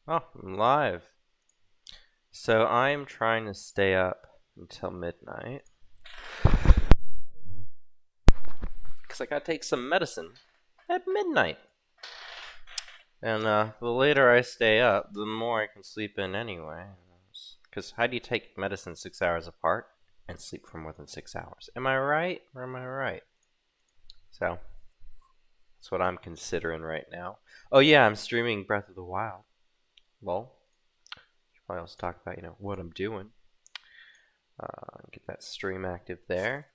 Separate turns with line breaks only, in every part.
Oh, I'm live. So I'm trying to stay up until midnight. Because I gotta take some medicine at midnight. And the later I stay up, the more I can sleep in anyway. Because how do you take medicine 6 hours apart and sleep for more than 6 hours? Am I right or am I right? So, that's what I'm considering right now. Oh yeah, I'm streaming Breath of the Wild. Well, should probably also talk about, what I'm doing. Get that stream active there.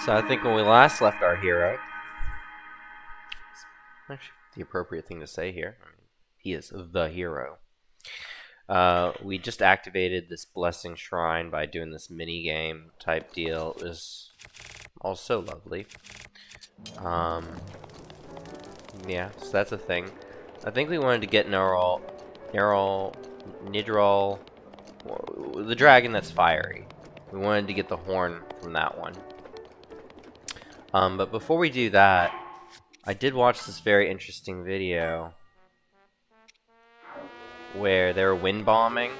So I think when we last left our hero, actually the appropriate thing to say here, he is the hero. We just activated this blessing shrine by doing this mini game type deal. It was also lovely. Yeah, so that's a thing. I think we wanted to get Nidral, the dragon that's fiery. We wanted to get the horn from that one. But before we do that, I did watch this very interesting video where they were wind bombing,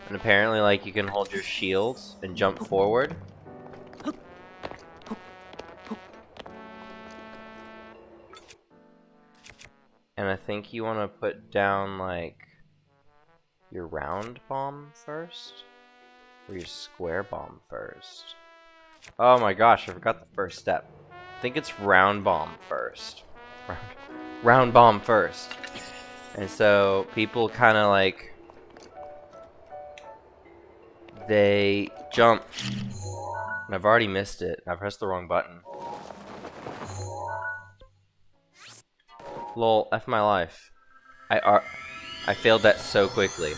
and apparently, like, you can hold your shields and jump forward. And I think you want to put down, like, your round bomb first, or your square bomb first. Oh my gosh, I forgot the first step. I think it's round bomb first. Round bomb first. And so people kind of like, they jump. And I've already missed it. I pressed the wrong button. Lol, F my life. I failed that so quickly.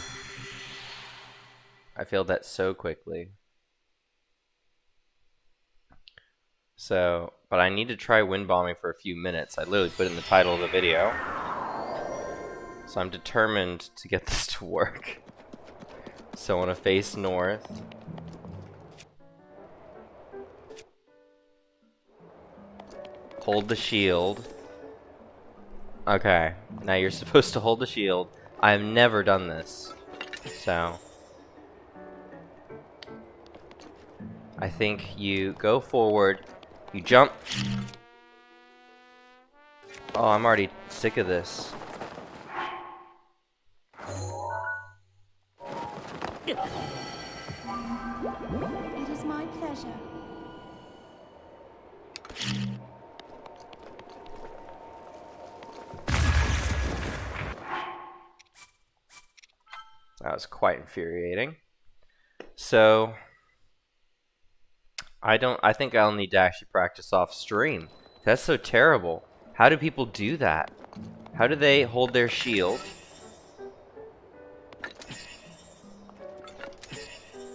So, but I need to try wind bombing for a few minutes. I literally put in the title of the video. So I'm determined to get this to work. So I want to face north. Hold the shield. Okay, now you're supposed to hold the shield. I have never done this. So I think you go forward. You jump. Oh, I'm already sick of this.
It is my pleasure.
That was quite infuriating. So I think I'll need to actually practice off stream. That's so terrible. How do people do that? How do they hold their shield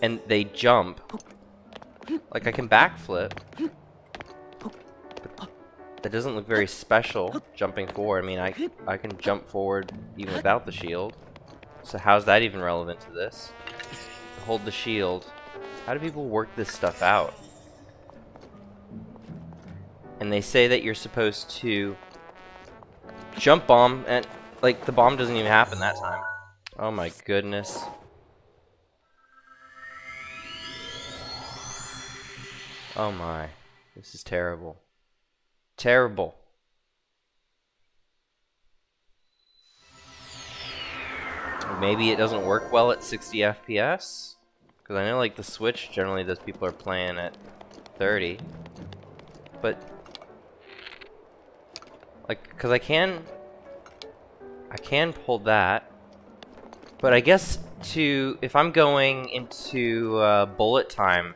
and they jump? Like, I can backflip, but that doesn't look very special, jumping forward. I mean, I can jump forward even without the shield. So how's that even relevant to this? Hold the shield. How do people work this stuff out? And they say that you're supposed to jump bomb, and like the bomb doesn't even happen that time. Oh my goodness. Oh my. This is terrible. Terrible. Maybe it doesn't work well at 60 FPS? Because I know, like, the Switch, generally those people are playing at 30. But, like, because I can pull that. But I guess if I'm going into bullet time,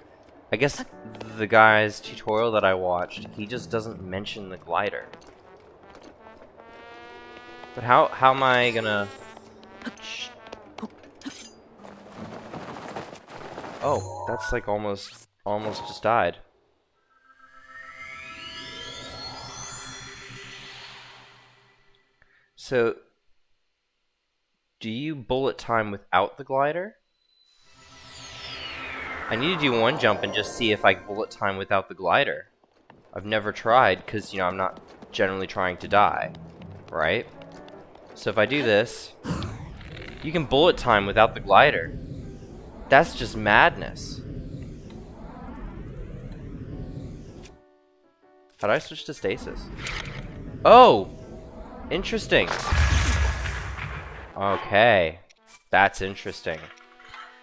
I guess the guy's tutorial that I watched, he just doesn't mention the glider. But how am I gonna... Oh, that's like almost just died. So, do you bullet time without the glider? I need to do one jump and just see if I can bullet time without the glider. I've never tried, because, I'm not generally trying to die. right? So if I do this, you can bullet time without the glider. That's just madness. How do I switch to stasis? Oh! Interesting. Okay. That's interesting.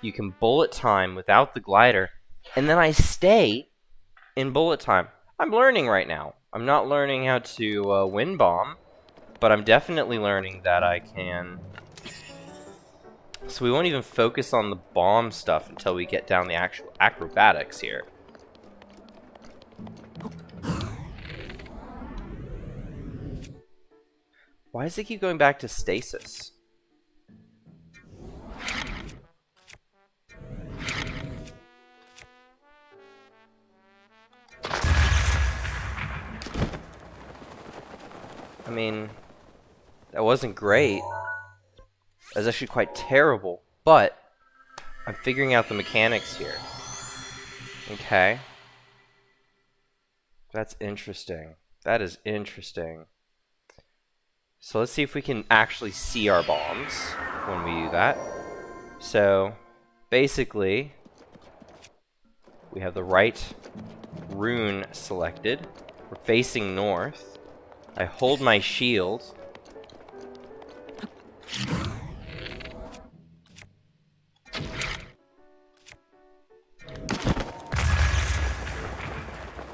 You can bullet time without the glider, and then I stay in bullet time. I'm learning right now. I'm not learning how to wind bomb, but I'm definitely learning that I can. So we won't even focus on the bomb stuff until we get down the actual acrobatics here. Why does it keep going back to stasis? I mean, that wasn't great. That was actually quite terrible, but I'm figuring out the mechanics here. Okay. That's interesting. That is interesting. So let's see if we can actually see our bombs when we do that. So, basically, we have the right rune selected. We're facing north. I hold my shield.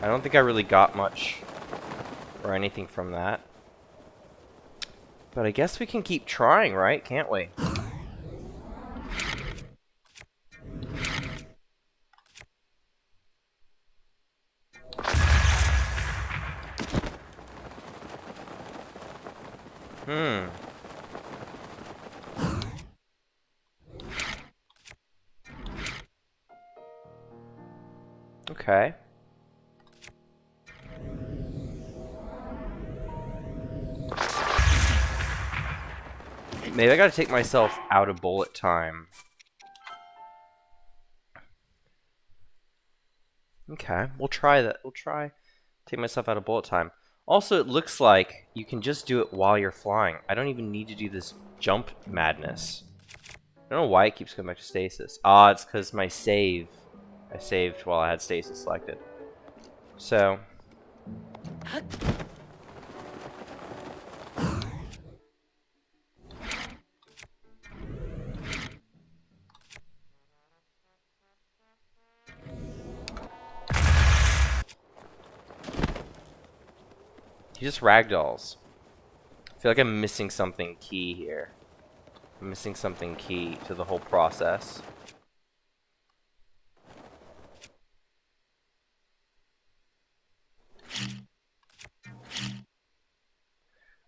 I don't think I really got much or anything from that. But I guess we can keep trying, right? Can't we? Okay. Maybe I gotta take myself out of bullet time. Okay, we'll try that. We'll try take myself out of bullet time. Also, it looks like you can just do it while you're flying. I don't even need to do this jump madness. I don't know why it keeps going back to stasis. Ah, it's because my save. I saved while I had stasis selected. So. He just ragdolls. I feel like I'm missing something key here. I'm missing something key to the whole process.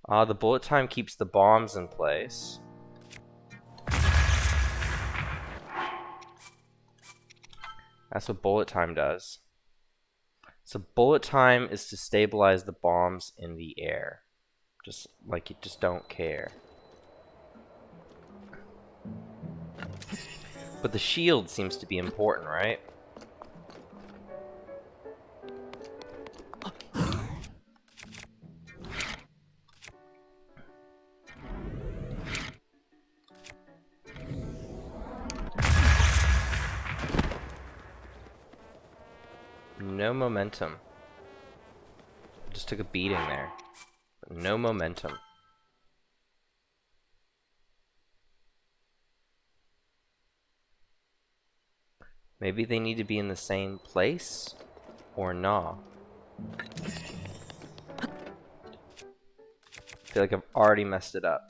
The bullet time keeps the bombs in place. That's what bullet time does. So bullet time is to stabilize the bombs in the air. Just like you just don't care. But the shield seems to be important, right? No momentum. Just took a beating there. But no momentum. Maybe they need to be in the same place? Or not? I feel like I've already messed it up.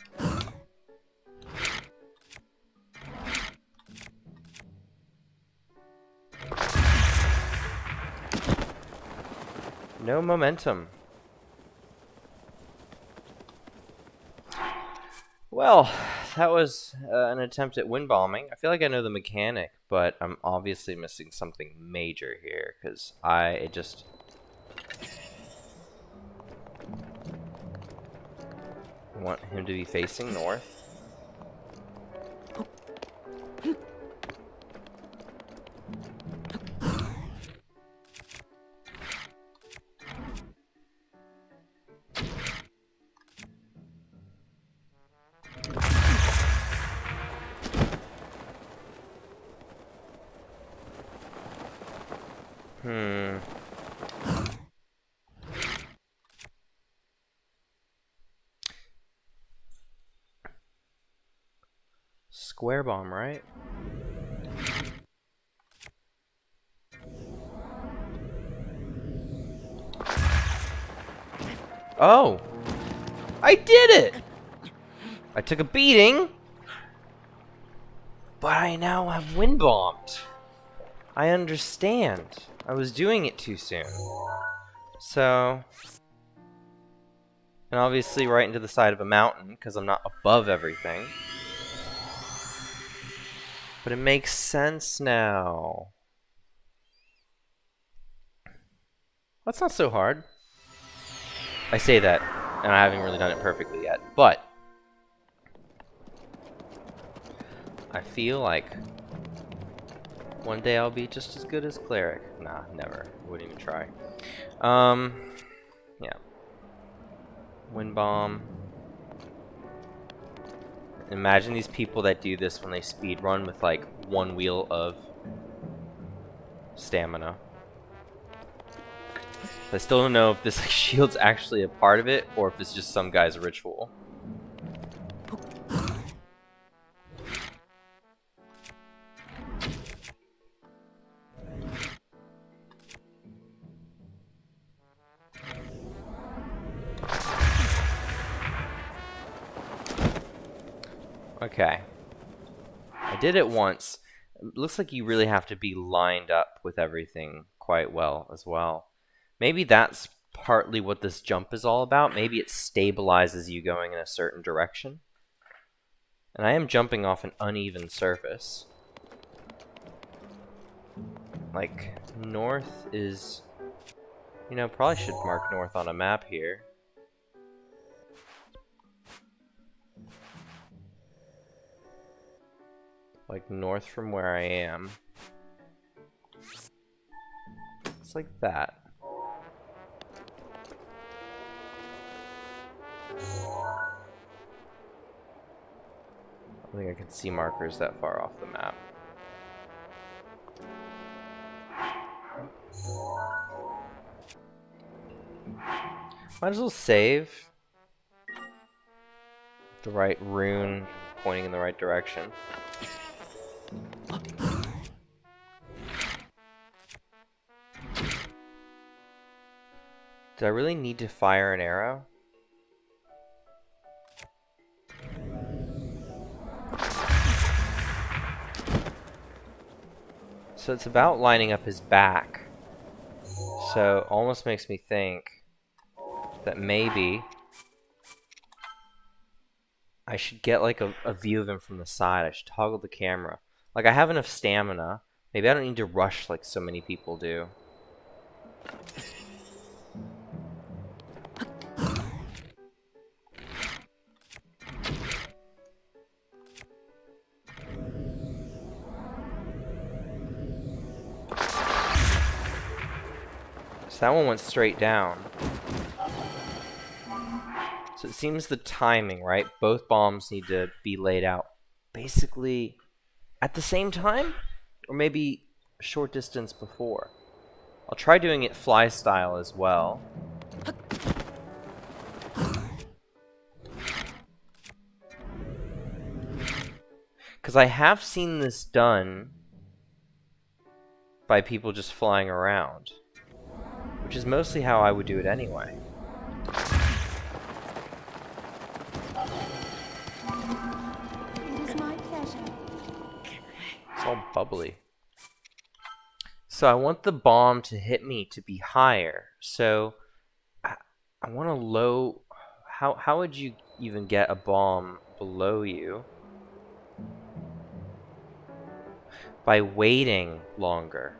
No momentum. Well, that was an attempt at wind bombing. I feel like I know the mechanic, but I'm obviously missing something major here, because I just... want him to be facing north. Square bomb, right? Oh! I did it! I took a beating, but I now have wind bombed. I understand. I was doing it too soon. So... And obviously right into the side of a mountain, because I'm not above everything. But it makes sense now. That's not so hard. I say that, and I haven't really done it perfectly yet, but I feel like one day I'll be just as good as Cleric. Nah, never. Wouldn't even try. Yeah. Wind bomb. Imagine these people that do this when they speed run with like one wheel of stamina. I still don't know if this like, shield's actually a part of it or if it's just some guy's ritual. Okay. I did it once. It looks like you really have to be lined up with everything quite well as well. Maybe that's partly what this jump is all about. Maybe it stabilizes you going in a certain direction. And I am jumping off an uneven surface. Like, north is... You know, probably should mark north on a map here. Like, north from where I am. It's like that. I don't think I can see markers that far off the map. Might as well save. The right rune pointing in the right direction. Did I really need to fire an arrow? So it's about lining up his back. So almost makes me think that maybe I should get like a view of him from the side. I should toggle the camera. Like I have enough stamina. Maybe I don't need to rush like so many people do. So that one went straight down. So it seems the timing, right? Both bombs need to be laid out basically at the same time, or maybe a short distance before. I'll try doing it fly style as well. Because I have seen this done by people just flying around, which is mostly how I would do it anyway.
It is my pleasure.
It's all bubbly. So I want the bomb to hit me to be higher. So I want a low... How would you even get a bomb below you? By waiting longer.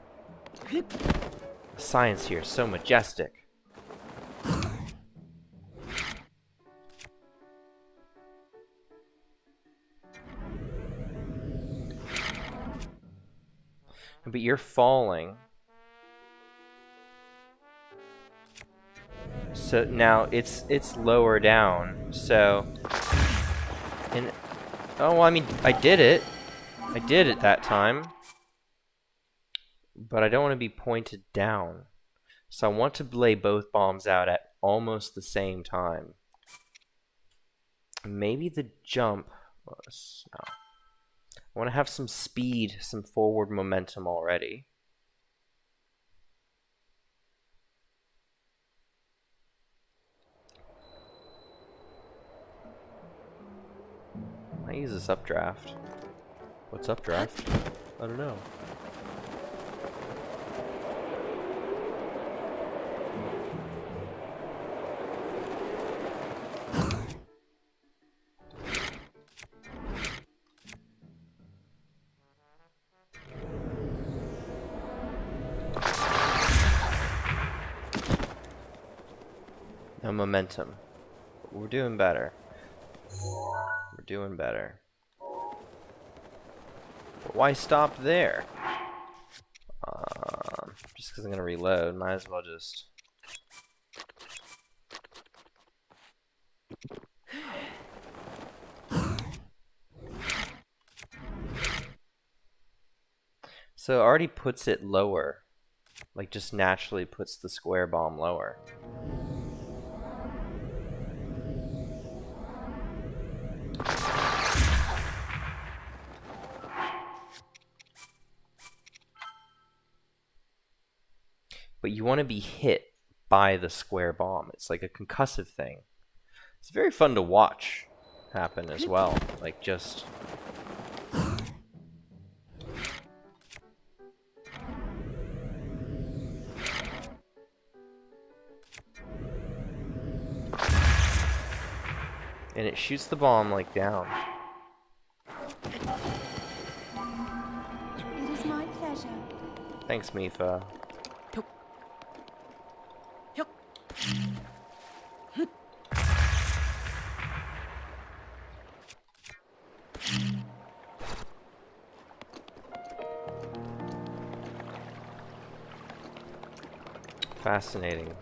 The science here is so majestic. But you're falling. So now it's lower down. So and oh well, I mean I did it. I did it that time. but I don't want to be pointed down. So I want to lay both bombs out at almost the same time. Maybe the jump was... No. I want to have some speed, some forward momentum already. I use this updraft. What's updraft? I don't know. No momentum. We're doing better. We're doing better. But why stop there? Just because I'm going to reload, might as well just... So it already puts it lower. Like, just naturally puts the square bomb lower. But you want to be hit by the square bomb. It's like a concussive thing. It's very fun to watch happen as well. Like, just... And it shoots the bomb, like, down.
It is my pleasure.
Thanks, Mifa. Fascinating.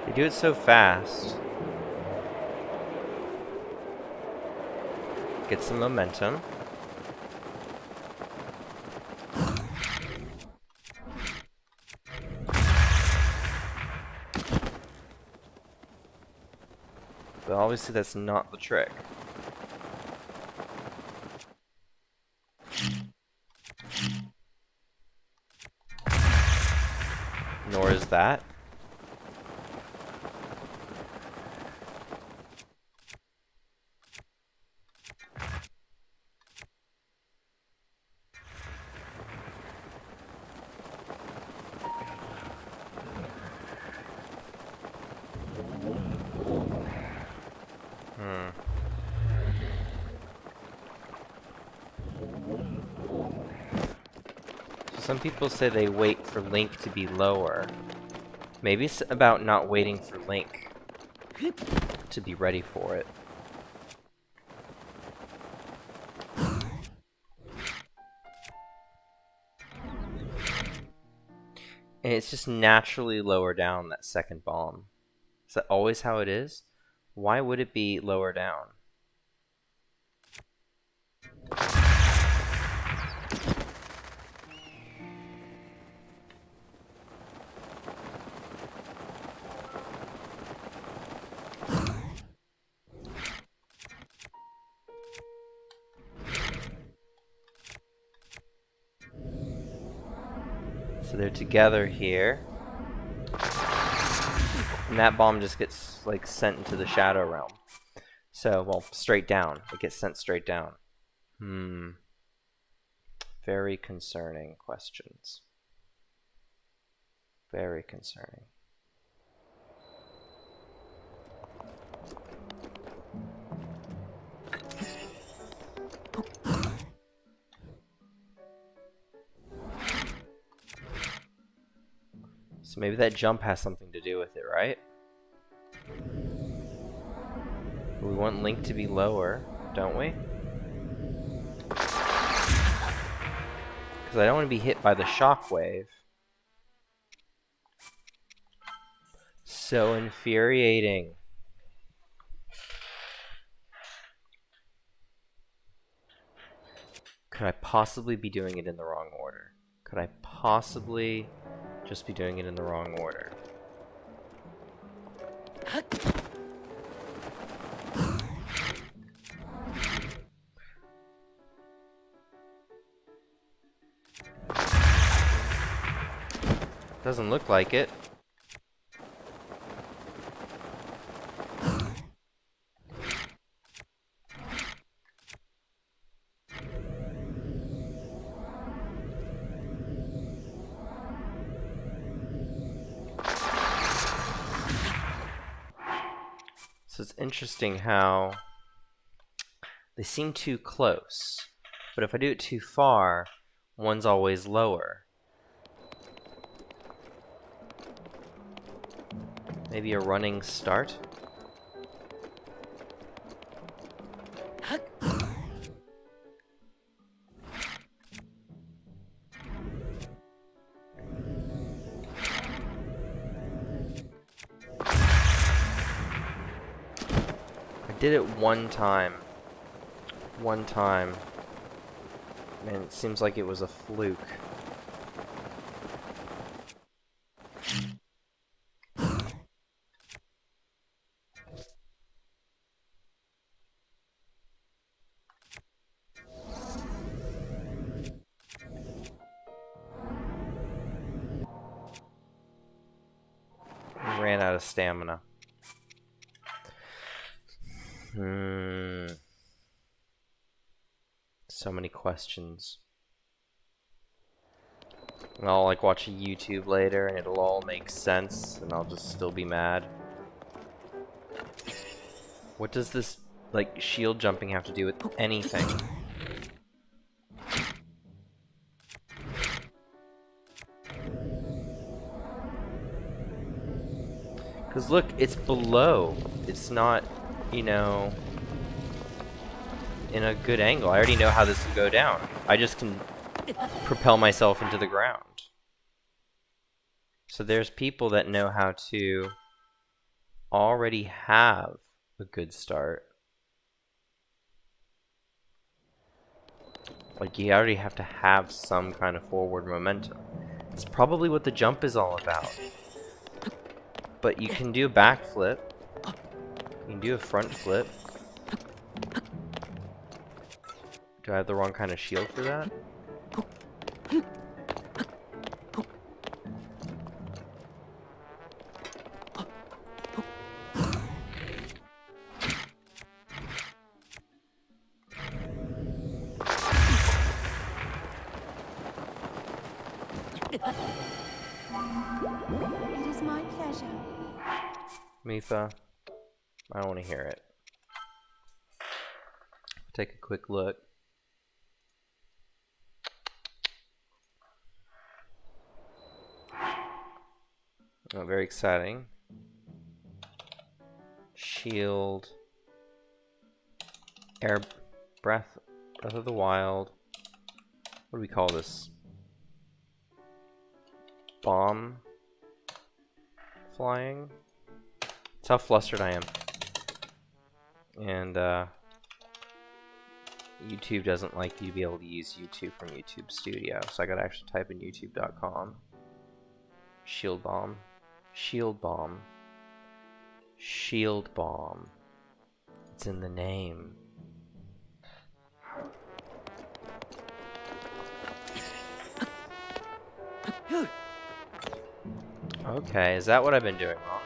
They do it so fast. Get some momentum. But obviously that's not the trick. Nor is that. Some people say they wait for Link to be lower. Maybe it's about not waiting for Link to be ready for it. And it's just naturally lower down, that second bomb. Is that always how it is? Why would it be lower down? So they're together here. And that bomb just gets, like, sent into the Shadow Realm. So, well, straight down. It gets sent straight down. Very concerning questions. Very concerning. So maybe that jump has something to do with it, right? We want Link to be lower, don't we? Because I don't want to be hit by the shockwave. So infuriating. Could I possibly be doing it in the wrong order? Could I possibly just be doing it in the wrong order? Doesn't look like it. So it's interesting how they seem too close, but if I do it too far, one's always lower. Maybe a running start? I did it one time. One time. Man, it seems like it was a fluke. I ran out of stamina. So many questions. And I'll like watch a YouTube later and it'll all make sense and I'll just still be mad. What does this like shield jumping have to do with anything? Cause look, it's below. It's not, you know, in a good angle. I already know how this will go down. I just can propel myself into the ground. So there's people that know how to already have a good start. Like you already have to have some kind of forward momentum. It's probably what the jump is all about. But you can do a backflip. You can do a front flip. Do I have the wrong kind of shield for that?
It is my pleasure.
Mifa, I don't want to hear it. Take a quick look. Oh, very exciting. Shield. Air. Breath of the Wild. What do we call this? Bomb. Flying. That's how flustered I am. And, YouTube doesn't like you to be able to use YouTube from YouTube Studio, so I gotta actually type in youtube.com. Shield bomb. Shield bomb. Shield bomb. It's in the name. Okay, is that what I've been doing wrong?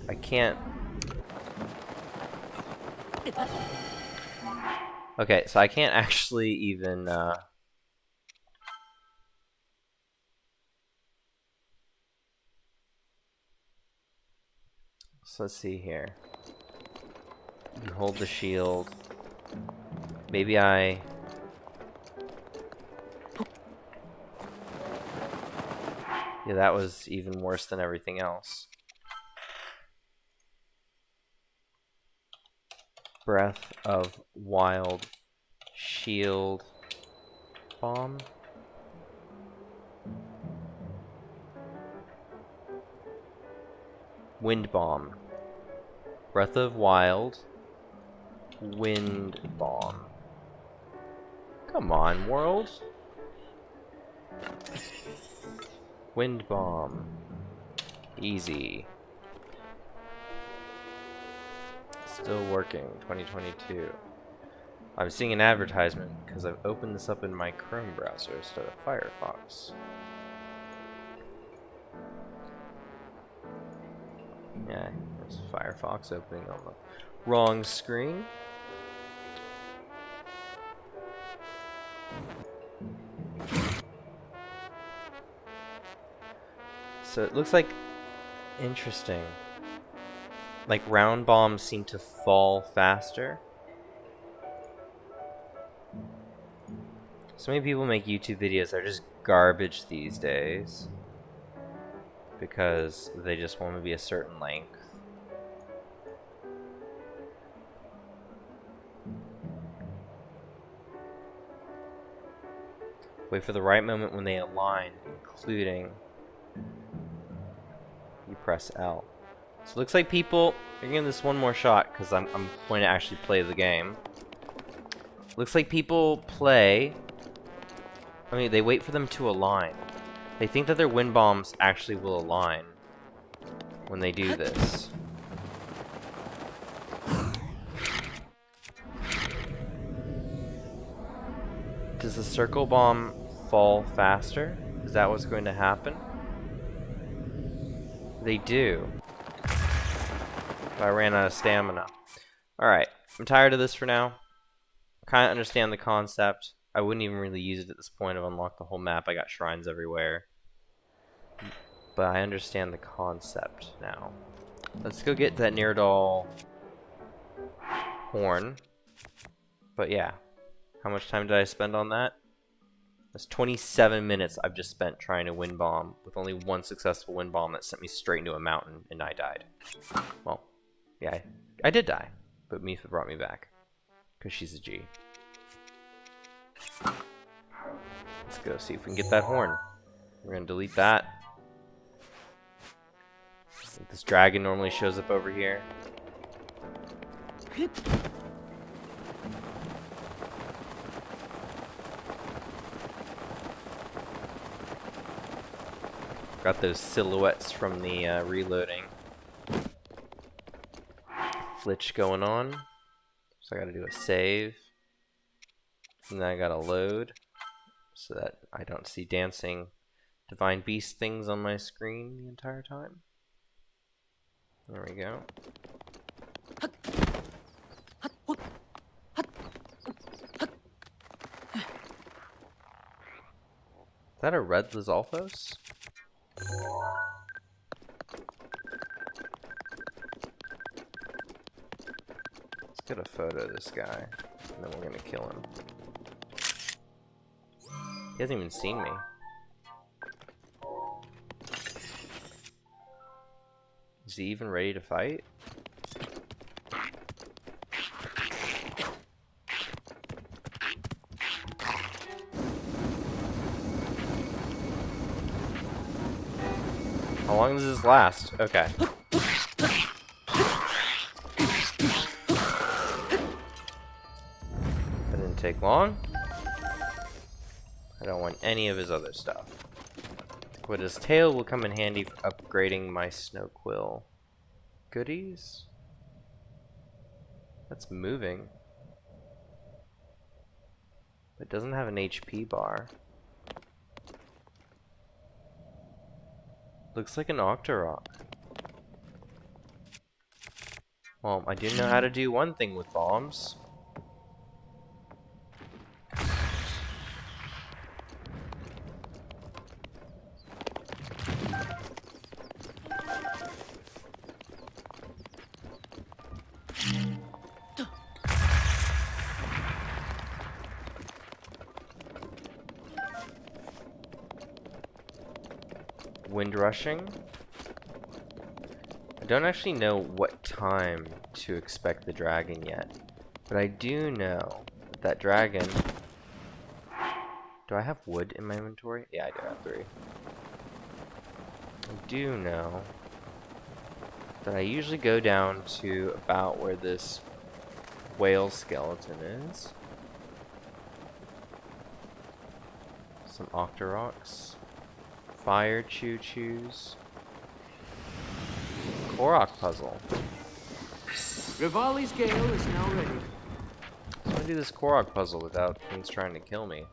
I can't. Okay, so I can't actually even, so let's see here. You hold the shield. Maybe I... Yeah, that was even worse than everything else. Breath of Wild Shield Bomb. Wind Bomb. Breath of Wild Wind Bomb. Come on, world. Wind Bomb. Easy. Still working, 2022. I'm seeing an advertisement because I've opened this up in my Chrome browser instead of Firefox. Yeah, there's Firefox opening on the wrong screen. So it looks like interesting. Like round bombs seem to fall faster. So many people make YouTube videos that are just garbage these days because they just want to be a certain length. Wait for the right moment when they align, including you press L. So it looks like people are giving this one more shot because I'm going to actually play the game. Looks like people play. I mean, they wait for them to align. They think that their wind bombs actually will align when they do this. Does the circle bomb fall faster? Is that what's going to happen? They do. I ran out of stamina. Alright, I'm tired of this for now. Kind of understand the concept. I wouldn't even really use it at this point. I've unlocked the whole map. I got shrines everywhere. But I understand the concept now. Let's go get that Neardoll horn. But yeah. How much time did I spend on that? That's 27 minutes I've just spent trying to wind bomb with only one successful wind bomb that sent me straight into a mountain and I died. Well, yeah, I did die. But Mifa brought me back. Because she's a G. Let's go see if we can get that horn. We're going to delete that. This dragon normally shows up over here. Got those silhouettes from the reloading glitch going on. So I gotta do a save. And then I gotta load so that I don't see dancing divine beast things on my screen the entire time. There we go. Is that a red Lizalfos? Let's get a photo of this guy, and then we're gonna kill him. He hasn't even seen me. Is he even ready to fight? How long does this last? Okay. That didn't take long. I don't want any of his other stuff. But his tail will come in handy for upgrading my snow quill goodies. That's moving. It doesn't have an HP bar. Looks like an Octorok. Well, I do know how to do one thing with bombs. Wind rushing. I don't actually know what time to expect the dragon yet. But I do know that that dragon... Do I have wood in my inventory? Yeah, I do have 3. I do know that I usually go down to about where this whale skeleton is. Some Octoroks. Fire choo-choos. Korok Puzzle.
Rivali's gale is now ready.
I'm gonna do this Korok Puzzle without things trying to kill me.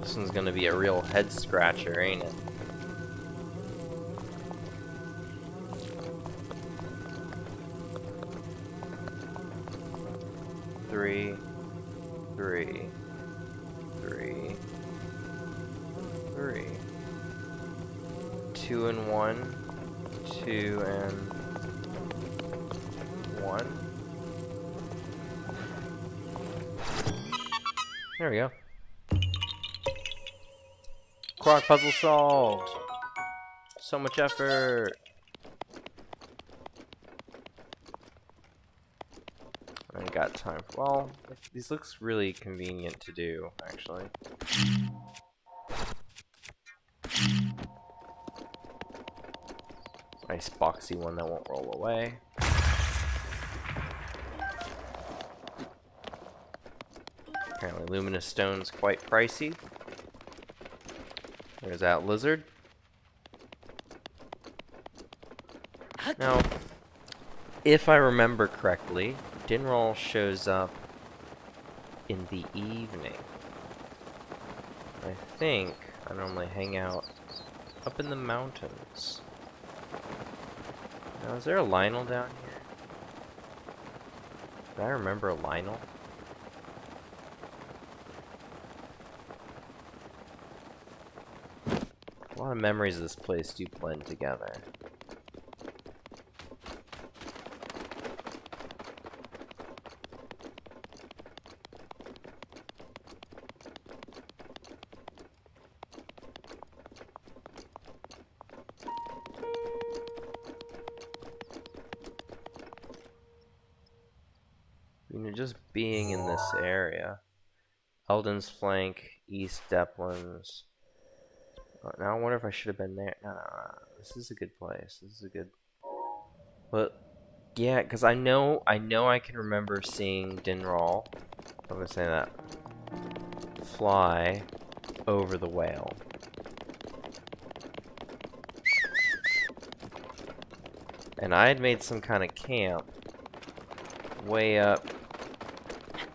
This one's gonna be a real head scratcher, ain't it? Three, 2 and 1, 2 and 1. There we go. Korok puzzle solved. So much effort. I got time for, well, these looks really convenient to do, actually. Nice boxy one that won't roll away. Apparently luminous stone's quite pricey. There's that lizard. Now, if I remember correctly, Dinroll shows up in the evening. I think I normally hang out up in the mountains. Now, is there a Lionel down here? Do I remember a Lionel? A lot of memories of this place do blend together. You know, just being in this area. Eldon's Flank, East Deplan's. Now I wonder if I should have been there. No. This is a good place. This is a good. But yeah, because I know I can remember seeing Dinroll. I'm gonna say that. Fly over the whale. And I had made some kind of camp way up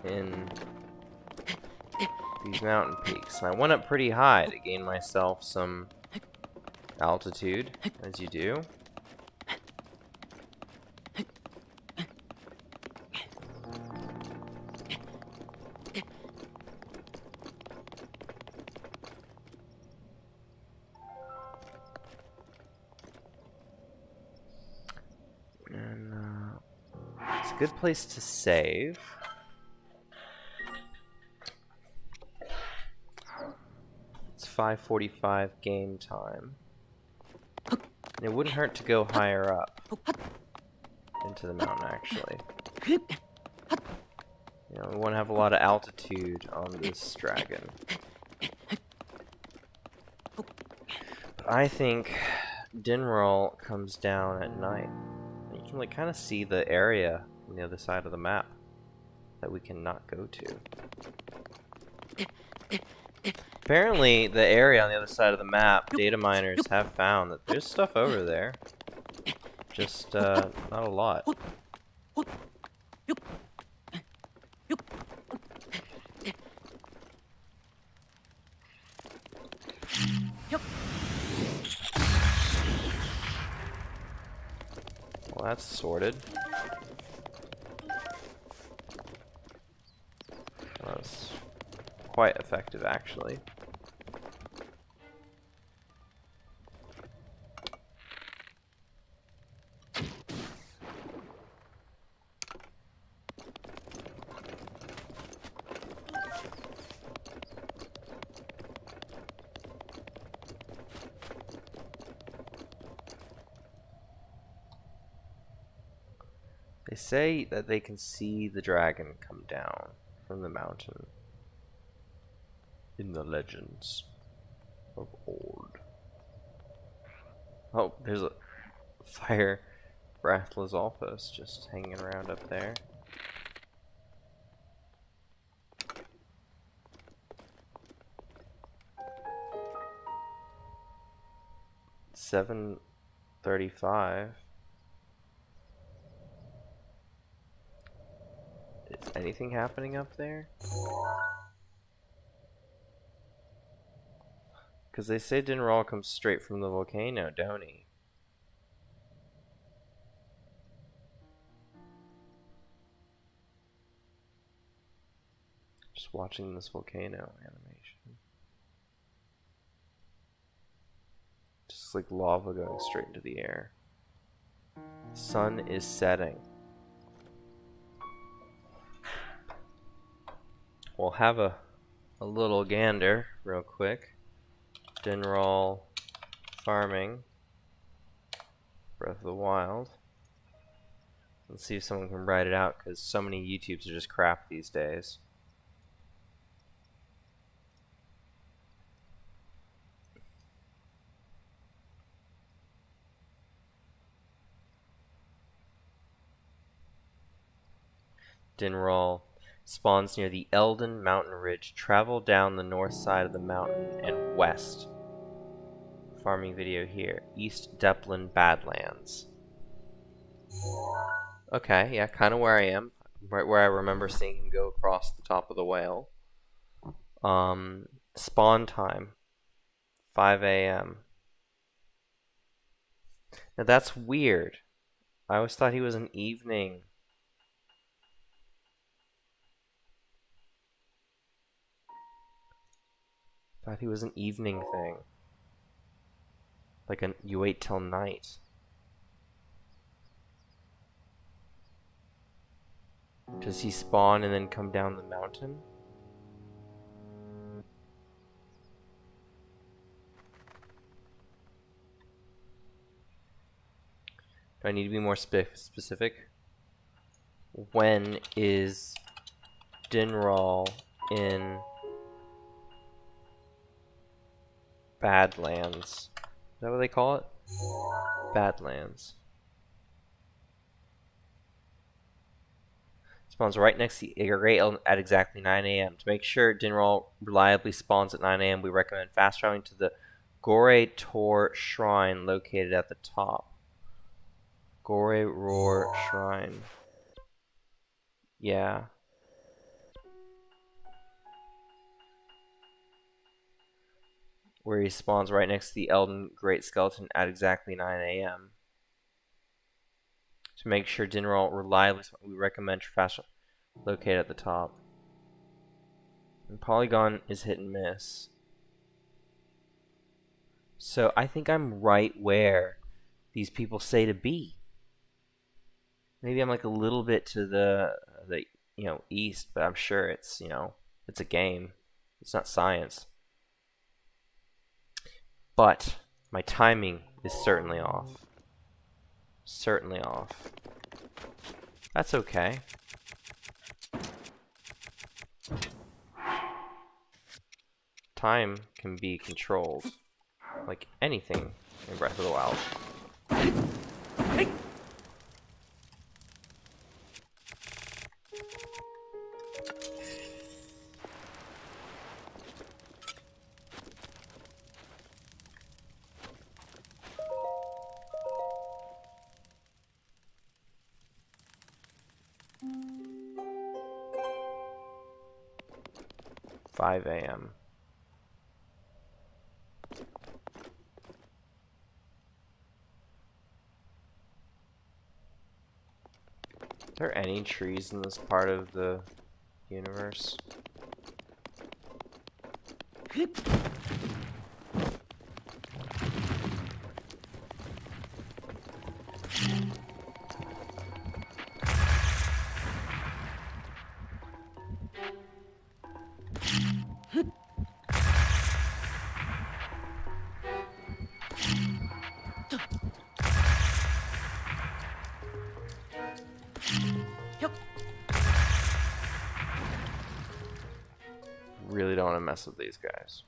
in these mountain peaks. And I went up pretty high to gain myself some altitude, as you do. And it's a good place to save. It's 5:45 game time. And it wouldn't hurt to go higher up into the mountain, actually. You know, we want to have a lot of altitude on this dragon. But I think Dinroll comes down at night. You can like kind of see the area on the other side of the map that we cannot go to. Apparently, the area on the other side of the map, data miners have found that there's stuff over there. Just not a lot. Well, that's sorted. That was quite effective, actually. They say that they can see the dragon come down from the mountain in the legends of old. Oh, there's a fire Brathlazolphus just hanging around up there. $7.35. Is anything happening up there? Because they say Dinral comes straight from the volcano, don't he? Just watching this volcano animation. Just like lava going straight into the air. Sun is setting. We'll have a little gander real quick. Dinral farming. Breath of the Wild. Let's see if someone can write it out, because so many YouTubes are just crap these days. Dinral spawns near the Eldon mountain ridge. Travel down the north side of the mountain and west. Farming video here. East Deplin Badlands. Okay, yeah, kind of where I am. Right where I remember seeing him go across the top of the whale. Spawn time. 5 a.m. Now that's weird. I always thought he was an evening. Thought he was an evening thing. Like you wait till night. Does he spawn and then come down the mountain? Do I need to be more specific? When is Dinral in Badlands? Is that what they call it? Badlands. Spawns right next to the Great Elm at exactly 9 a.m. To make sure Dinral reliably spawns at 9 a.m., we recommend fast traveling to the Gore Tor Shrine located at the top. Gore Roar Shrine. Yeah. Where he spawns right next to the Elden Great Skeleton at exactly 9 a.m. To make sure Dinral reliably, we recommend fast located at the top. And Polygon is hit and miss. So I think I'm right where these people say to be. Maybe I'm like a little bit to the east, but I'm sure it's, it's a game. It's not science. But my timing is certainly off. Certainly off. That's okay. Time can be controlled, like anything in Breath of the Wild. 5 a.m. there any trees in this part of the universe? Really don't want to mess with these guys.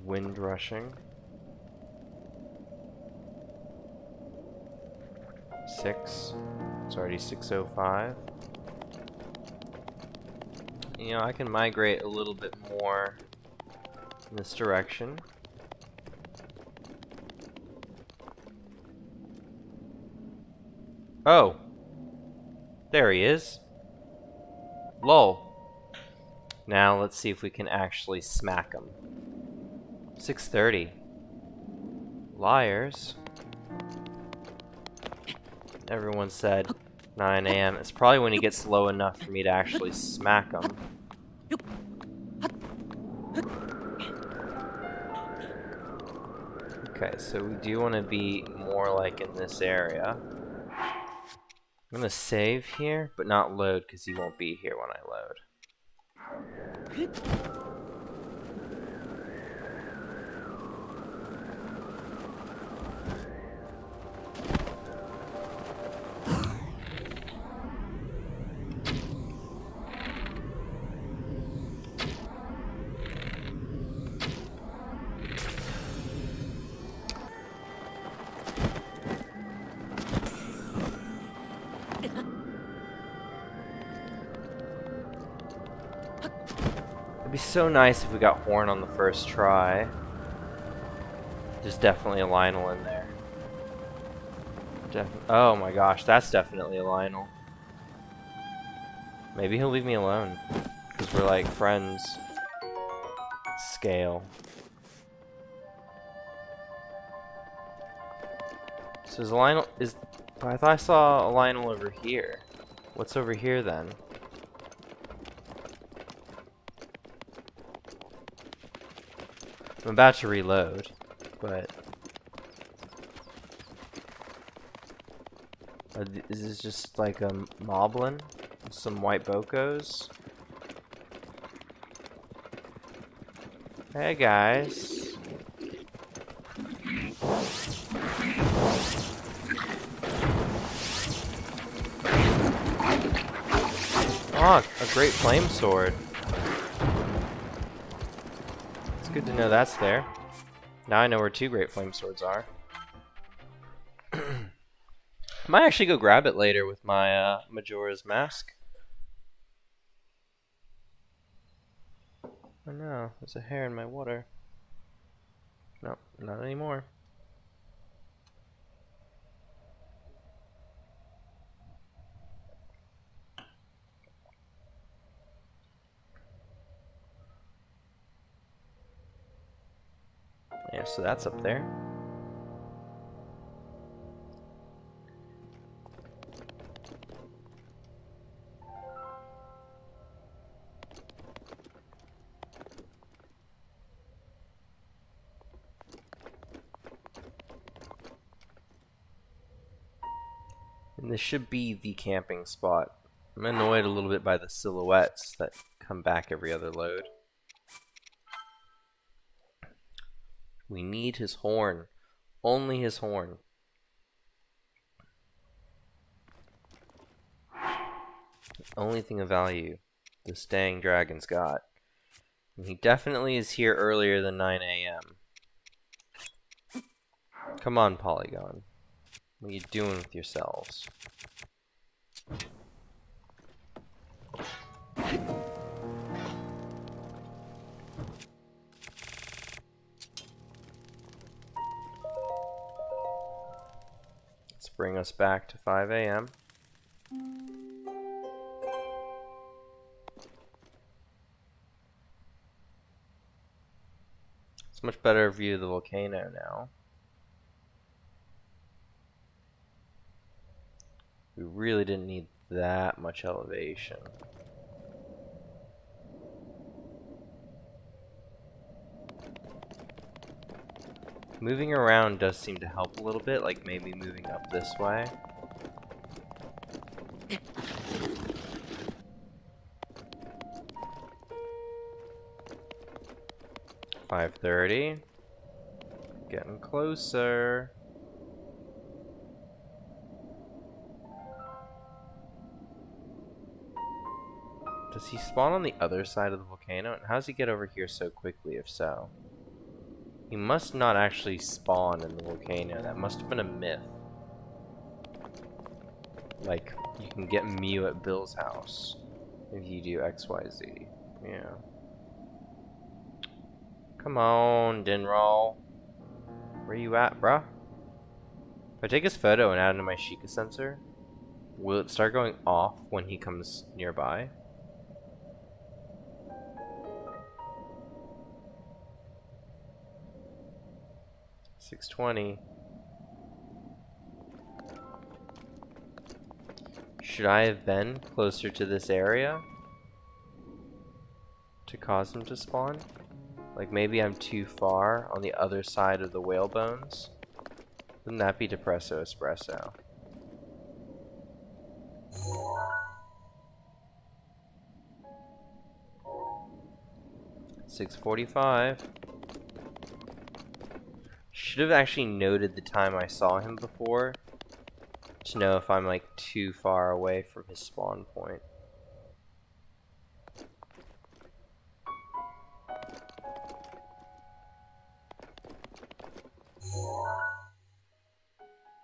Wind rushing. 6. It's already 6:05. You know, I can migrate a little bit more in this direction. Oh! There he is. Lol. Now let's see if we can actually smack him. 6:30. Liars. Everyone said 9 a.m. It's probably when he gets low enough for me to actually smack him. Okay, so we do want to be more like in this area. I'm gonna save here, but not load because he won't be here when I load. It'd be so nice if we got Horn on the first try. There's definitely a Lionel in there. Oh my gosh, that's definitely a Lionel. Maybe he'll leave me alone. Because we're like friends. Scale. So is a Lionel... But I thought I saw a Lionel over here. What's over here then? I'm about to reload, but... Is this just like a moblin? Some white bocos? Hey guys. Oh, a great flame sword. It's good to know that's there. Now I know where 2 great flame swords are. Might actually go grab it later with my Majora's Mask. Oh no, there's a hair in my water. No, not anymore. Yeah, so that's up there. And this should be the camping spot. I'm annoyed a little bit by the silhouettes that come back every other load. We need his horn. Only his horn. The only thing of value this dang dragon's got. And he definitely is here earlier than 9 a.m. Come on, Polygon. What are you doing with yourselves? Let's bring us back to 5 a.m. It's a much better view of the volcano now. We really didn't need that much elevation. Moving around does seem to help a little bit, like maybe moving up this way. $5:30. Getting closer. Does he spawn on the other side of the volcano? And how does he get over here so quickly, if so? He must not actually spawn in the volcano. That must have been a myth. Like, you can get Mew at Bill's house if you do XYZ. Yeah. Come on, Dinroll. Where you at, bruh? If I take his photo and add it to my Sheikah sensor, will it start going off when he comes nearby? $620. Should I have been closer to this area to cause him to spawn? Like maybe I'm too far on the other side of the whale bones? Wouldn't that be depresso espresso? $6:45. Should have actually noted the time I saw him before to know if I'm like too far away from his spawn point.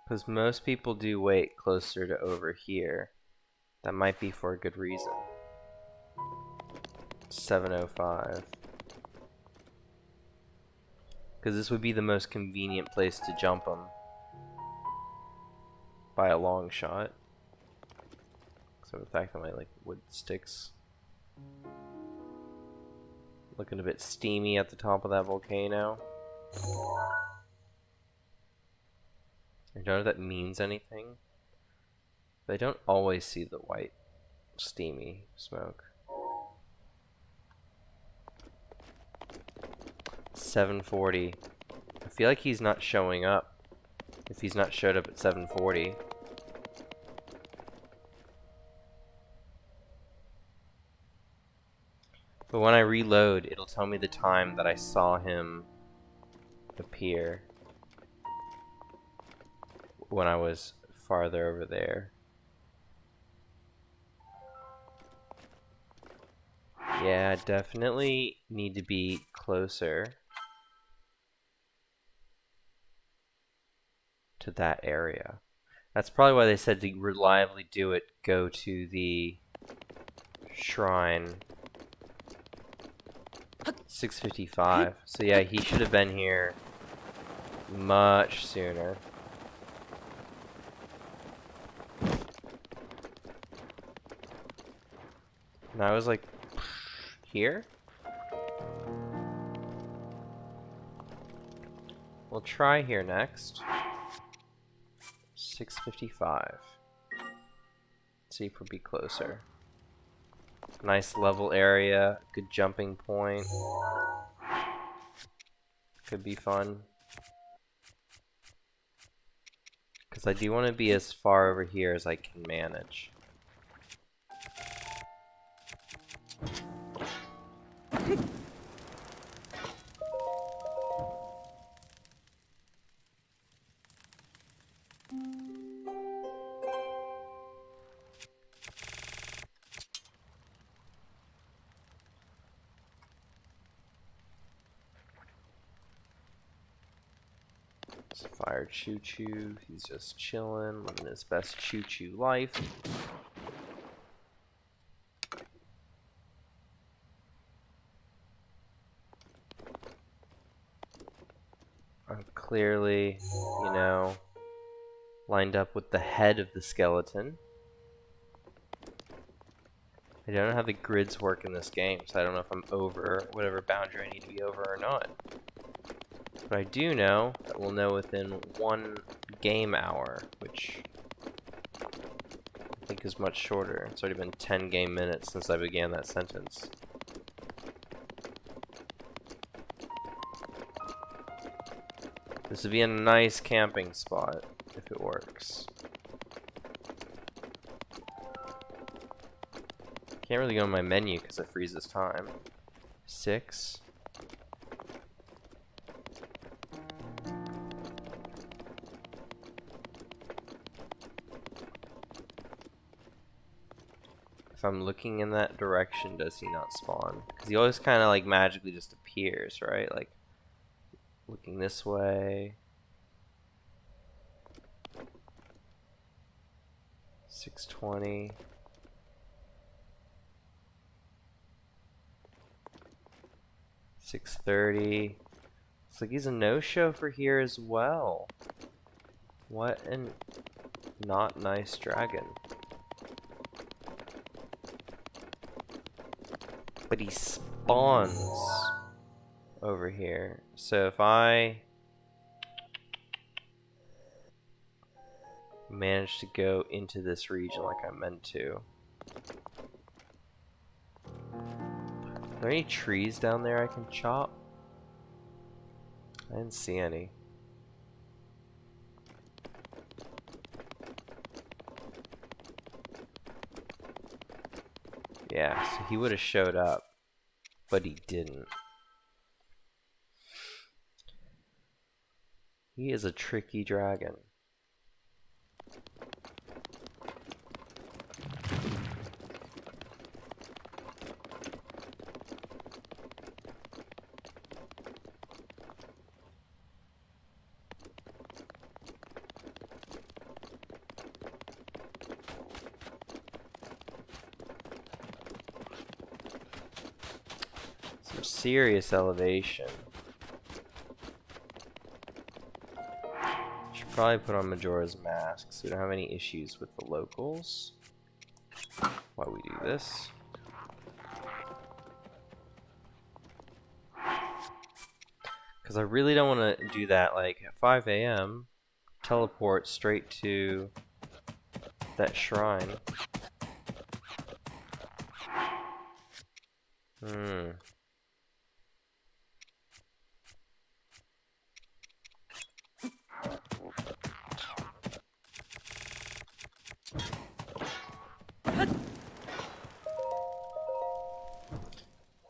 Because most people do wait closer to over here. That might be for a good reason. 7:05. Because this would be the most convenient place to jump him. By a long shot. So the fact that my like wood sticks looking a bit steamy at the top of that volcano. I don't know if that means anything. But I don't always see the white steamy smoke. 7:40. I feel like he's not showing up. If he's not showed up at 7:40. But when I reload, it'll tell me the time that I saw him appear when I was farther over there. Yeah, definitely need to be closer to that area. That's probably why they said to reliably do it, go to the shrine. 6:55. So yeah, he should have been here much sooner. And I was like, here? We'll try here next. 6:55. See if we'll be closer. Nice level area, good jumping point. Could be fun. Because I do want to be as far over here as I can manage. Fire Choo Choo, he's just chilling, living his best Choo Choo life. I'm clearly, you know, lined up with the head of the skeleton. I don't know how the grids work in this game, so I don't know if I'm over whatever boundary I need to be over or not. But I do know that we'll know within 1 game hour, which I think is much shorter. It's already been 10 game minutes since I began that sentence. This would be a nice camping spot if it works. Can't really go in my menu because it freezes time. 6. If I'm looking in that direction, does he not spawn? Because he always kind of like magically just appears, right? Like looking this way. 620. $630. Looks like he's a no-show for here as well. What an not nice dragon. But he spawns over here. So if I manage to go into this region like I meant to. Are there any trees down there I can chop? I didn't see any. Yeah, so he would have showed up, but he didn't. He is a tricky dragon. Some serious elevation. Should probably put on Majora's Mask so we don't have any issues with the locals while we do this. Because I really don't want to do that like at 5 a.m. teleport straight to that shrine.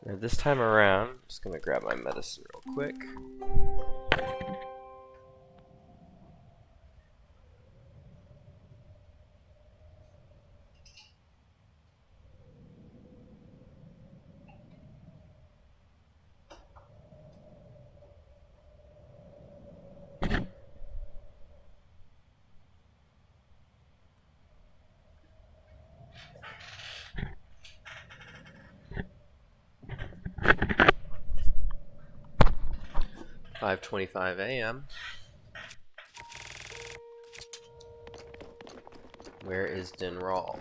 Now this time around, I'm just gonna grab my medicine real quick. $5:25 a.m. Where is Dinral?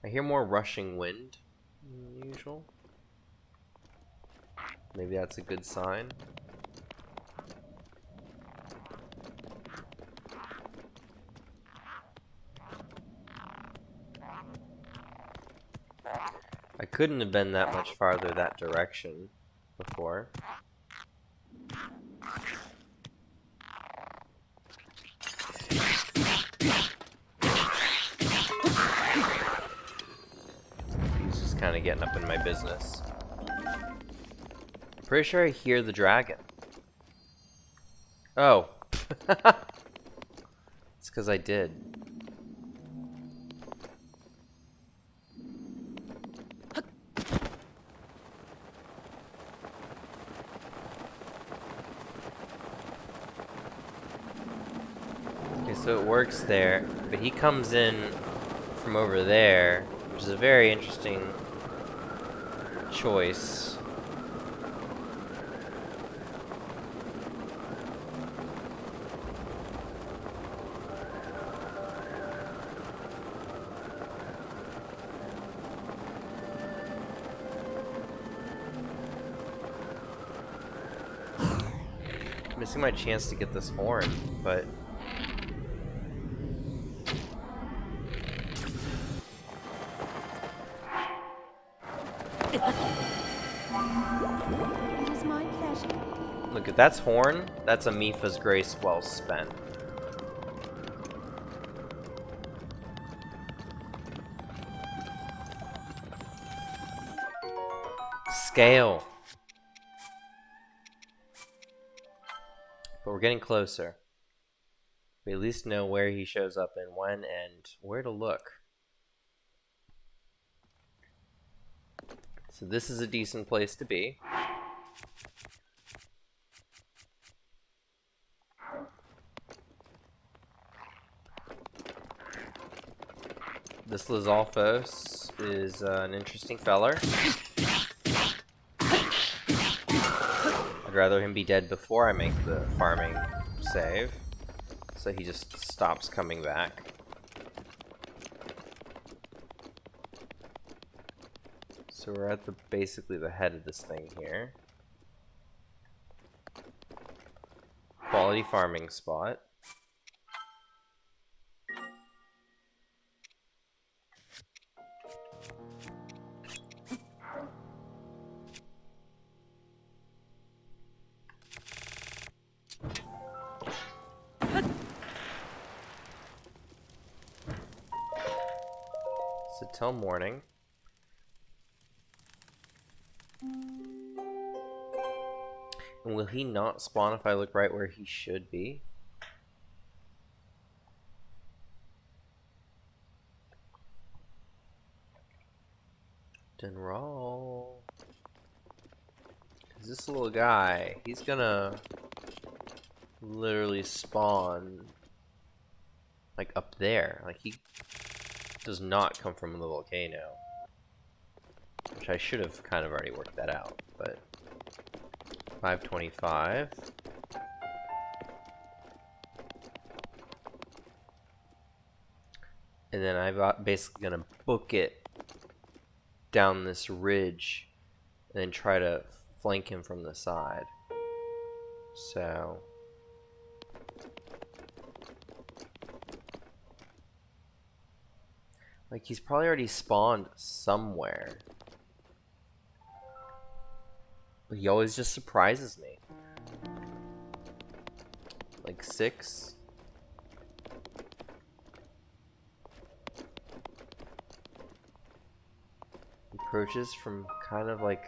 I hear more rushing wind than usual. Maybe that's a good sign. I couldn't have been that much farther that direction before. He's just kind of getting up in my business. Pretty sure I hear the dragon. Oh. It's because I did. So it works there, but he comes in from over there, which is a very interesting choice. missing my chance to get this horn, but
It is my pleasure.
look, if that's horn, that's a Mipha's grace well spent. Scale. But we're getting closer. We at least know where he shows up and when and where to look. So this is a decent place to be. This Lizalfos is an interesting feller. I'd rather him be dead before I make the farming save, so he just stops coming back. So we're at basically the head of this thing here. Quality farming spot. So till morning. And will he not spawn if I look right where he should be? Then roll. Cause this little guy, he's gonna literally spawn like up there. Like he does not come from the volcano. Which I should have kind of already worked that out, but 525. And then I'm basically gonna book it down this ridge and then try to flank him from the side. So like he's probably already spawned somewhere. But he always just surprises me. Like 6. Approaches from kind of like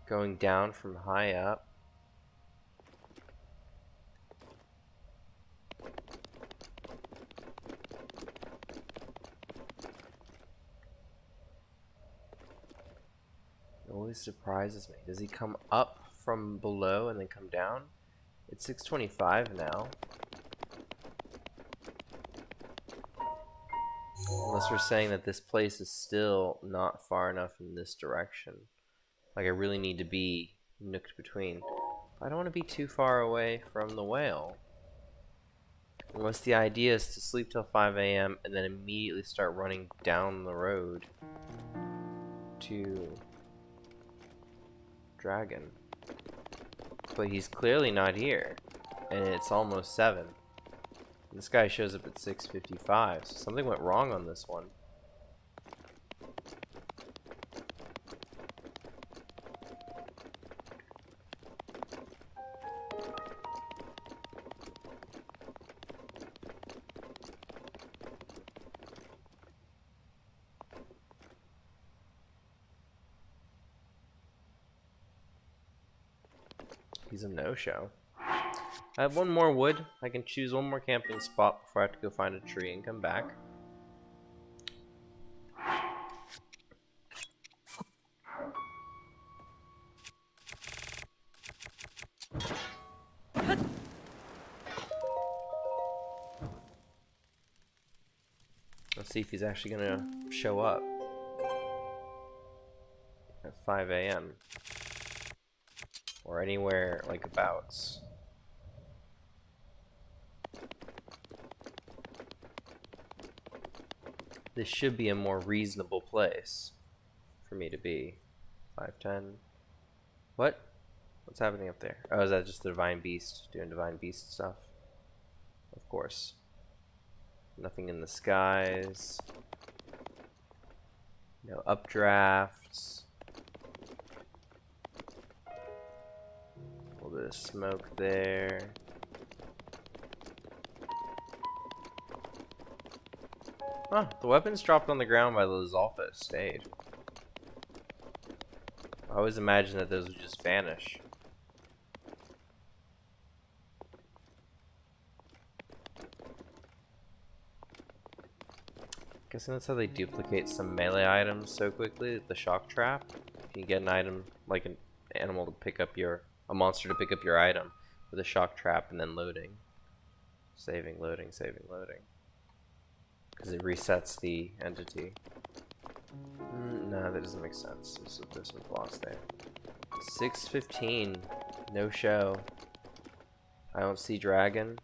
going down from high up. It always surprises me. Does he come up from below and then come down? It's 6:25 now. Unless we're saying that this place is still not far enough in this direction. Like I really need to be nooked between. I don't want to be too far away from the whale. Unless the idea is to sleep till 5 AM and then immediately start running down the road to Dragon. But he's clearly not here. And it's almost 7. This guy shows up at 6:55, so something went wrong on this one. He's a no-show. I have one more wood. I can choose one more camping spot before I have to go find a tree and come back. Let's see if he's actually gonna show up at 5 AM or anywhere like abouts. This should be a more reasonable place for me to be. 510. What? What's happening up there? Oh, is that just the Divine Beast doing Divine Beast stuff? Of course. Nothing in the skies. No updrafts. A little bit of smoke there. Huh, the weapons dropped on the ground by the Lizalfa stayed. I always imagined that those would just vanish. Guessing that's how they duplicate some melee items so quickly, the shock trap. You can get an item, like an animal to pick up a monster to pick up your item with a shock trap and then loading. Saving, loading, saving, loading. Because it resets the entity. No, that doesn't make sense. There's some blocks there. 6:15. No show. I don't see dragon.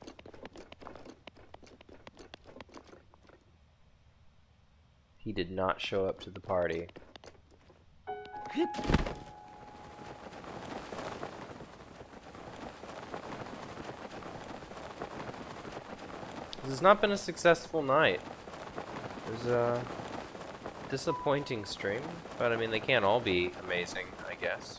He did not show up to the party. This has not been a successful night. It was a disappointing stream, but I mean they can't all be amazing, I guess.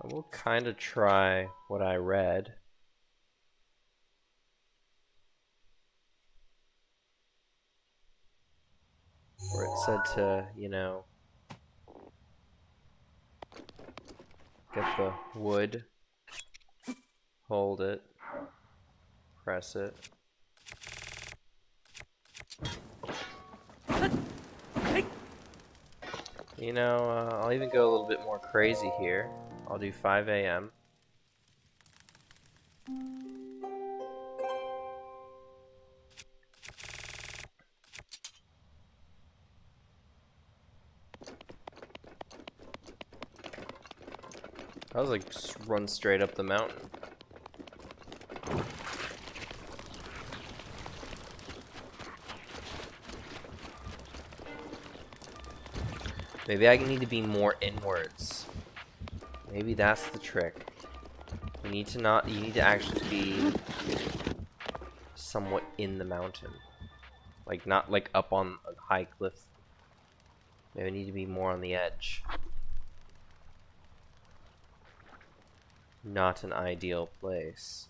I will kind of try what I read. Where it said to, you know, get the wood, hold it, press it. You know, I'll even go a little bit more crazy here. I'll do 5 a.m. I was like, just run straight up the mountain. Maybe I need to be more inwards. Maybe that's the trick. You need to actually be somewhat in the mountain. Like, not like up on a high cliff. Maybe I need to be more on the edge. Not an ideal place.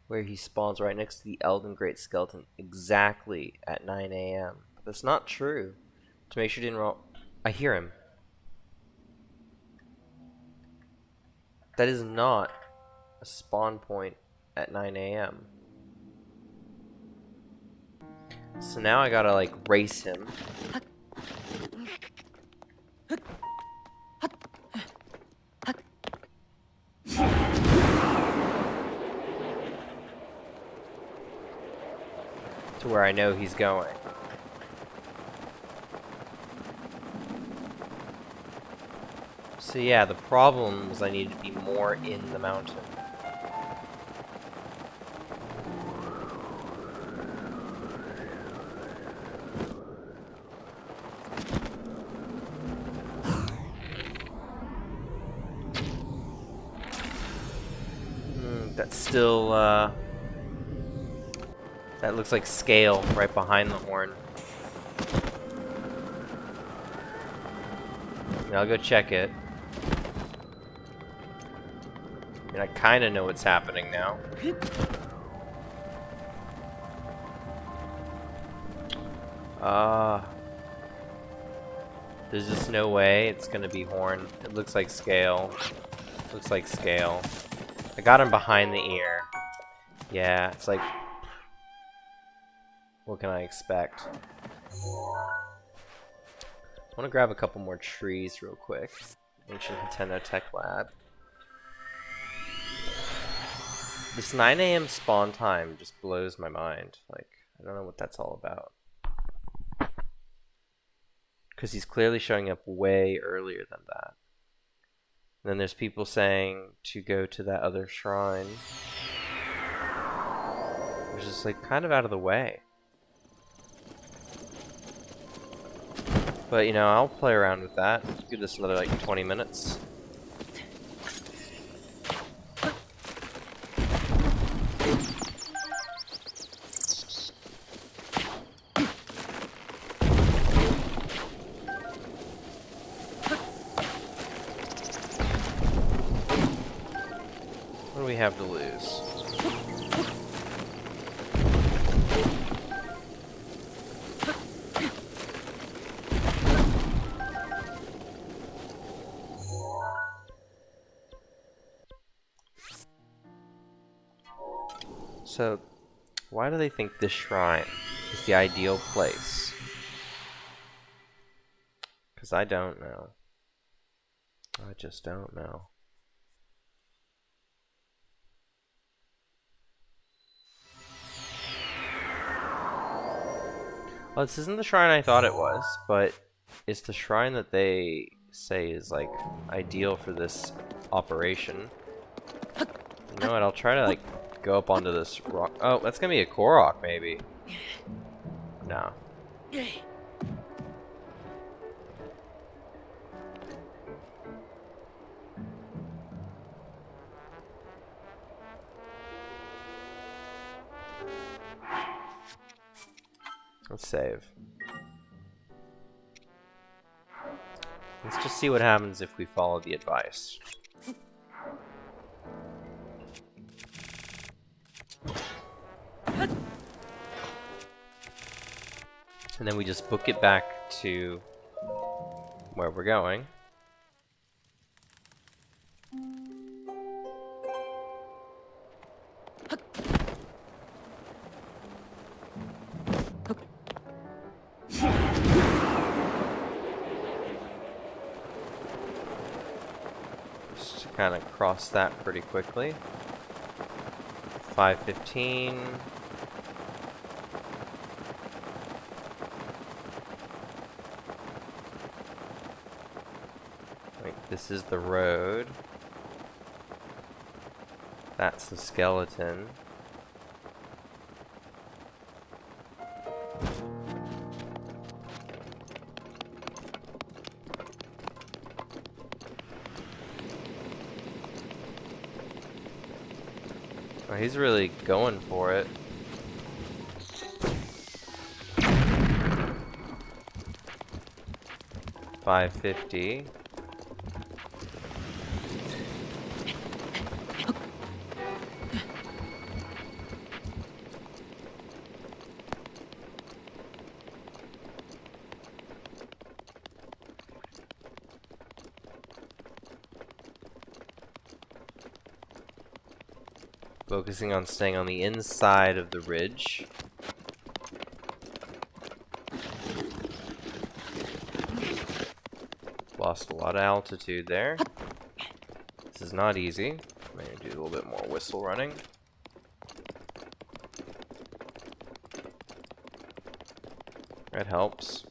Where he spawns right next to the Elden Great Skeleton exactly at 9 a.m. That's not true. To make sure you didn't roll. I hear him. That is not a spawn point at 9 a.m. So now I gotta like race him. To where I know he's going. So yeah, the problem was I needed to be more in the mountain. That's still, that looks like scale right behind the horn. I'll go check it. I mean, I kind of know what's happening now. There's just no way it's gonna be horn. It looks like scale. Looks like scale. I got him behind the ear. Yeah, it's like... What can I expect? I want to grab a couple more trees real quick. Ancient Nintendo Tech Lab. This 9 a.m. spawn time just blows my mind. Like, I don't know what that's all about. Because he's clearly showing up way earlier than that. And then there's people saying to go to that other shrine, which is like kind of out of the way. But you know, I'll play around with that. Give this another like 20 minutes. What do we have to lose? So, why do they think this shrine is the ideal place? Because I don't know. I just don't know. Well, this isn't the shrine I thought it was, but it's the shrine that they say is like ideal for this operation. You know what? I'll try to like go up onto this rock. Oh, that's gonna be a Korok, maybe. No. Let's save. Let's just see what happens if we follow the advice. And then we just book it back to where we're going. Just to kind of cross that pretty quickly. 5:15. This is the road. That's the skeleton. Oh, he's really going for it. $5.50. Focusing on staying on the inside of the ridge. Lost a lot of altitude there. This is not easy. I'm going to do a little bit more whistle running. That helps.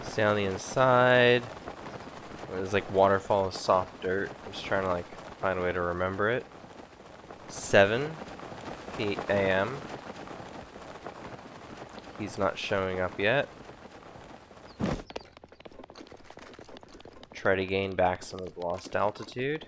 Stay on the inside. There's like waterfall of soft dirt. I'm just trying to like find a way to remember it. 7 p.m. He's not showing up yet. Try to gain back some of the lost altitude.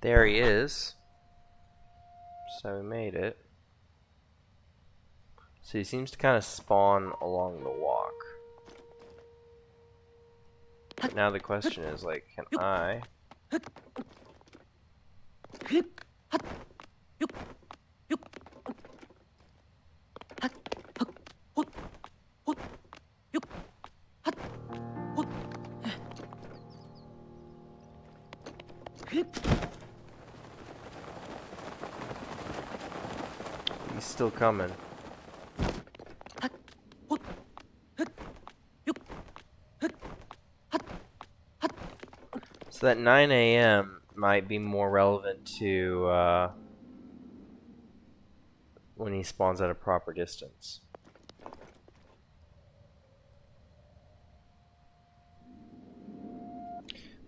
There he is. So we made it. So he seems to kind of spawn along the walk. Now the question is, like, can I... He's still coming. So that 9 a.m. might be more relevant to when he spawns at a proper distance.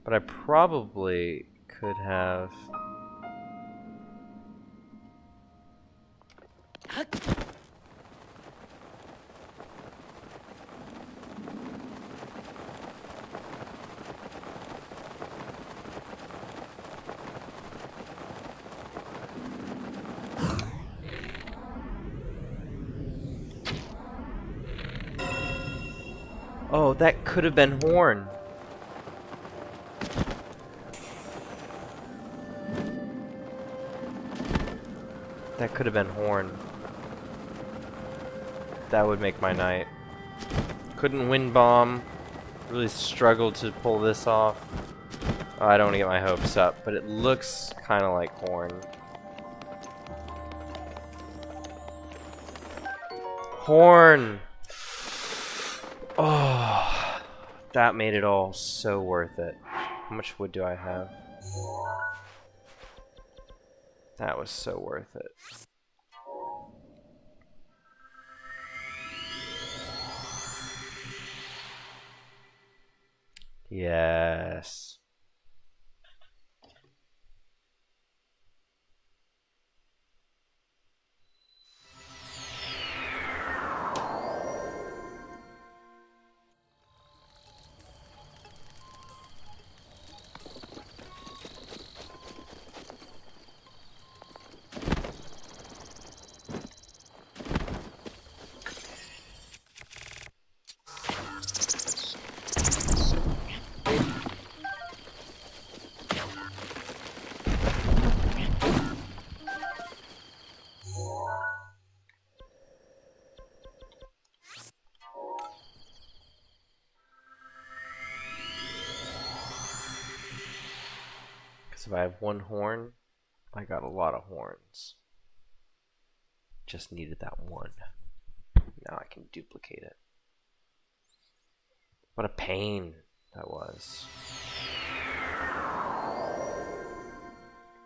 But I probably could have... Oh, that could have been Horn. That could have been Horn. That would make my night. Couldn't wind bomb. Really struggled to pull this off. Oh, I don't want to get my hopes up, but it looks kind of like Horn. Horn! Oh, that made it all so worth it. How much wood do I have? That was so worth it. Yes. If I have one horn, I got a lot of horns. Just needed that one. Now I can duplicate it. What a pain that was.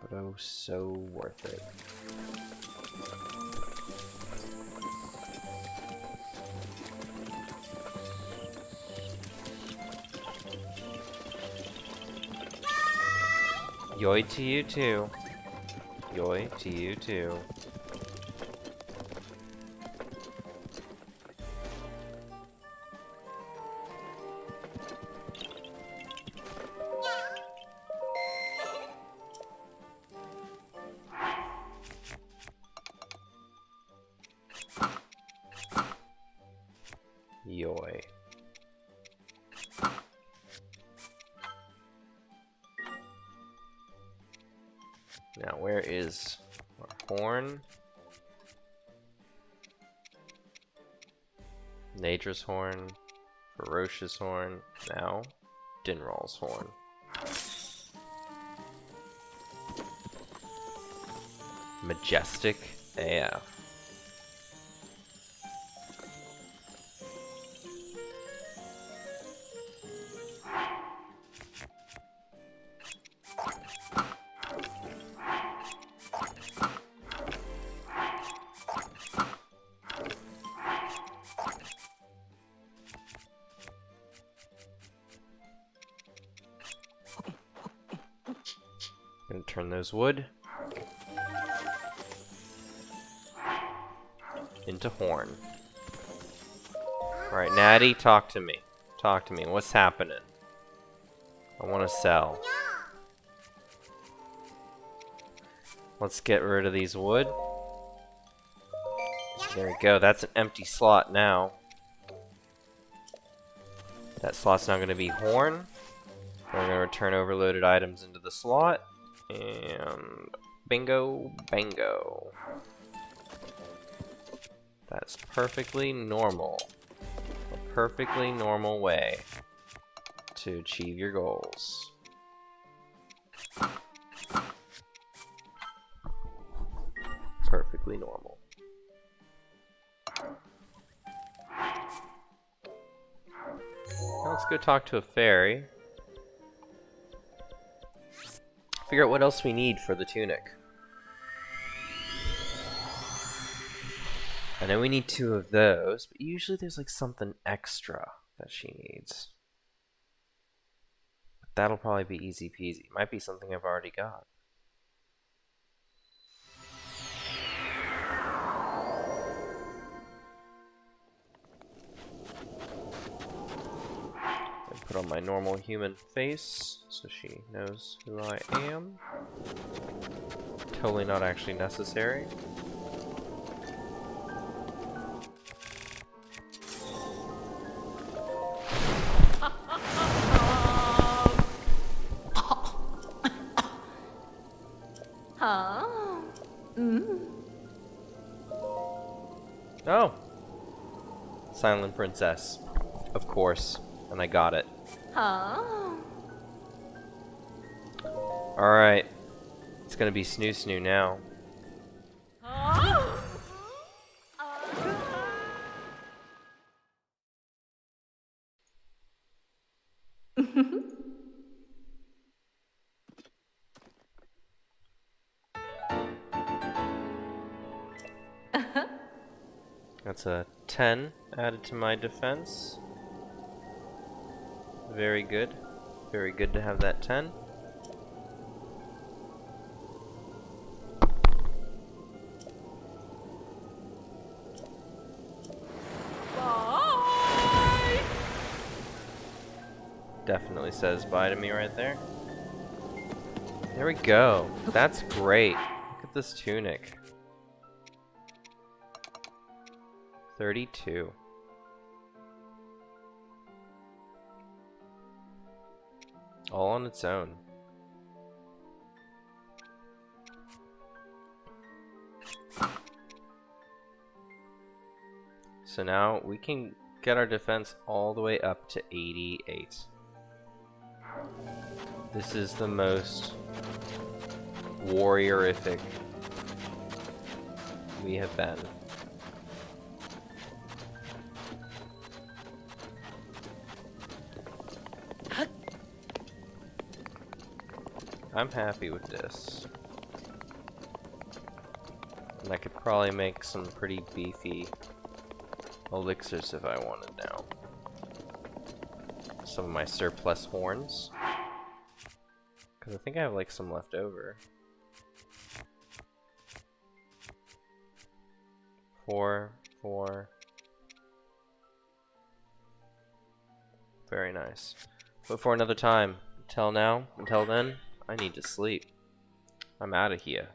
But oh, so worth it. Yoy to you too. Yoy to you too. Yoy. Now, where is our horn? Nadra's horn, Ferocious horn, now Dinral's horn. Majestic AF. Gonna turn those wood into horn. Alright, Natty, talk to me. Talk to me. What's happening? I want to sell. Let's get rid of these wood. There we go. That's an empty slot now. That slot's now going to be horn. We're going to return overloaded items into the slot. And bingo, bango. That's perfectly normal. A perfectly normal way to achieve your goals. perfectly normal. Now let's go talk to a fairy. Figure out what else we need for the tunic. I know we need 2 of those, but usually there's like something extra that she needs. But that'll probably be easy peasy. Might be something I've already got. Put on my normal human face so she knows who I am. Totally not actually necessary. Oh! Silent Princess. Of course. And I got it. Alright. It's gonna be Snoo Snoo now. That's a 10 added to my defense. Very good. Very good to have that 10. Bye! Definitely says bye to me right there. There we go. That's great. Look at this tunic. 32. All on its own. So now we can get our defense all the way up to 88. This is the most warriorific we have been. I'm happy with this. And I could probably make some pretty beefy elixirs if I wanted now. Some of my surplus horns. Because I think I have like some left over. 4, 4. Very nice. But for another time. Until then, I need to sleep. I'm out of here.